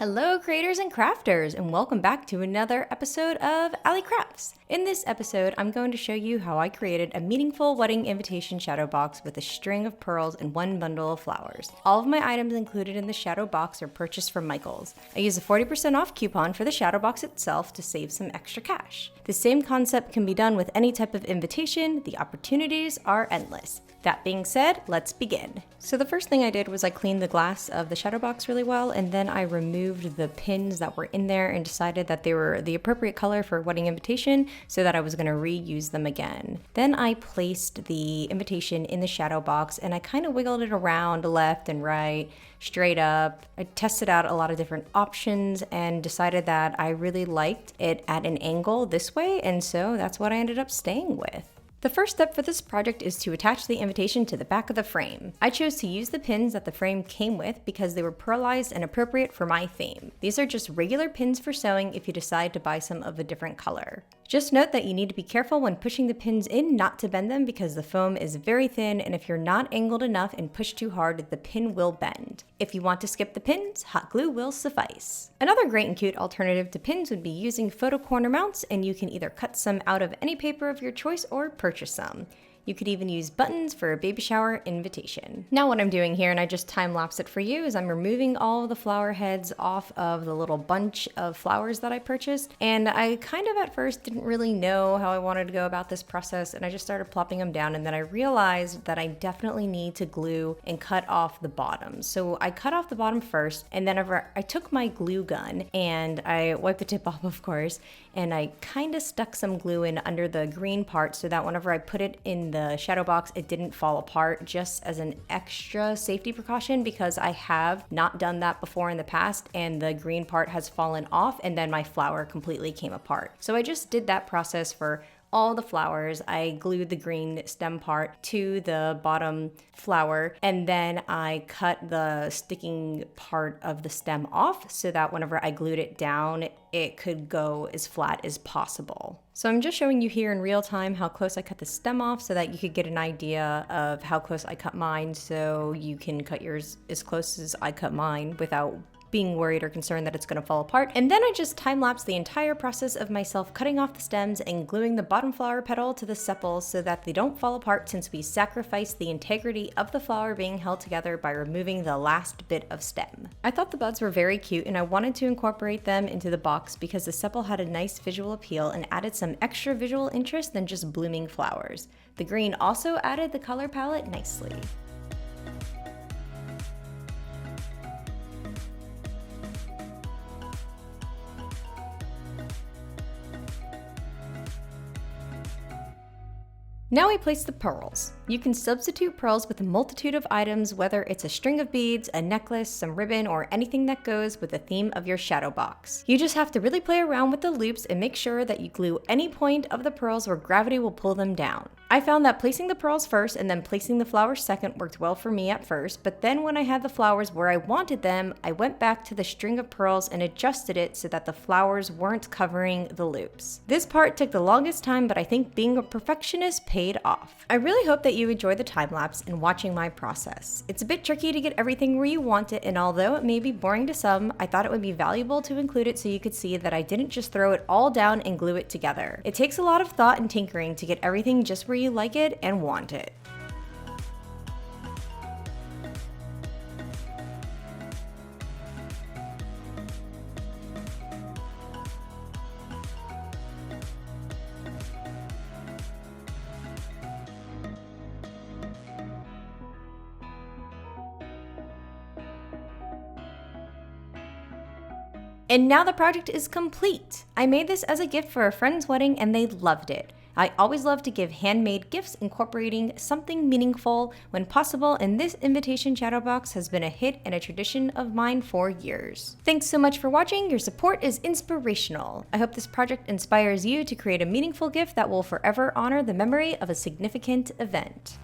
Hello creators and crafters, and welcome back to another episode of Allie Crafts. In this episode, I'm going to show you how I created a meaningful wedding invitation shadow box with a string of pearls and one bundle of flowers. All of my items included in the shadow box are purchased from Michaels. I use a 40% off coupon for the shadow box itself to save some extra cash. The same concept can be done with any type of invitation. The opportunities are endless. That being said, let's begin. So the first thing I did was I cleaned the glass of the shadow box really well, and then I removed the pins that were in there and decided that they were the appropriate color for a wedding invitation so that I was going to reuse them again. Then I placed the invitation in the shadow box and I kind of wiggled it around left and right, straight up. I tested out a lot of different options and decided that I really liked it at an angle this way, and so that's what I ended up staying with. The first step for this project is to attach the invitation to the back of the frame. I chose to use the pins that the frame came with because they were pearlized and appropriate for my theme. These are just regular pins for sewing if you decide to buy some of a different color. Just note that you need to be careful when pushing the pins in not to bend them because the foam is very thin, and if you're not angled enough and push too hard, the pin will bend. If you want to skip the pins, hot glue will suffice. Another great and cute alternative to pins would be using photo corner mounts, and you can either cut some out of any paper of your choice or purchase some. You could even use buttons for a baby shower invitation. Now what I'm doing here, and I just time-lapse it for you, is I'm removing all of the flower heads off of the little bunch of flowers that I purchased. And I kind of at first didn't really know how I wanted to go about this process, and I just started plopping them down, and then I realized that I definitely need to glue and cut off the bottoms. So I cut off the bottom first, and then I took my glue gun and I wiped the tip off, of course, and I kind of stuck some glue in under the green part so that whenever I put it in the shadow box, it didn't fall apart, just as an extra safety precaution because I have not done that before in the past and the green part has fallen off and then my flower completely came apart. So I just did that process for all the flowers. I glued the green stem part to the bottom flower, and then I cut the sticking part of the stem off so that whenever I glued it down, it could go as flat as possible. So I'm just showing you here in real time how close I cut the stem off so that you could get an idea of how close I cut mine, so you can cut yours as close as I cut mine without being worried or concerned that it's going to fall apart. And then I just time-lapsed the entire process of myself cutting off the stems and gluing the bottom flower petal to the sepals so that they don't fall apart, since we sacrificed the integrity of the flower being held together by removing the last bit of stem. I thought the buds were very cute and I wanted to incorporate them into the box because the sepal had a nice visual appeal and added some extra visual interest than just blooming flowers. The green also added the color palette nicely. Now I place the pearls. You can substitute pearls with a multitude of items, whether it's a string of beads, a necklace, some ribbon, or anything that goes with the theme of your shadow box. You just have to really play around with the loops and make sure that you glue any point of the pearls where gravity will pull them down. I found that placing the pearls first and then placing the flowers second worked well for me at first, but then when I had the flowers where I wanted them, I went back to the string of pearls and adjusted it so that the flowers weren't covering the loops. This part took the longest time, but I think being a perfectionist paid off. I really hope that you enjoy the time lapse in watching my process. It's a bit tricky to get everything where you want it, and although it may be boring to some, I thought it would be valuable to include it so you could see that I didn't just throw it all down and glue it together. It takes a lot of thought and tinkering to get everything just where you like it and want it. And now the project is complete. I made this as a gift for a friend's wedding and they loved it. I always love to give handmade gifts incorporating something meaningful when possible, and this invitation shadow box has been a hit and a tradition of mine for years. Thanks so much for watching. Your support is inspirational. I hope this project inspires you to create a meaningful gift that will forever honor the memory of a significant event.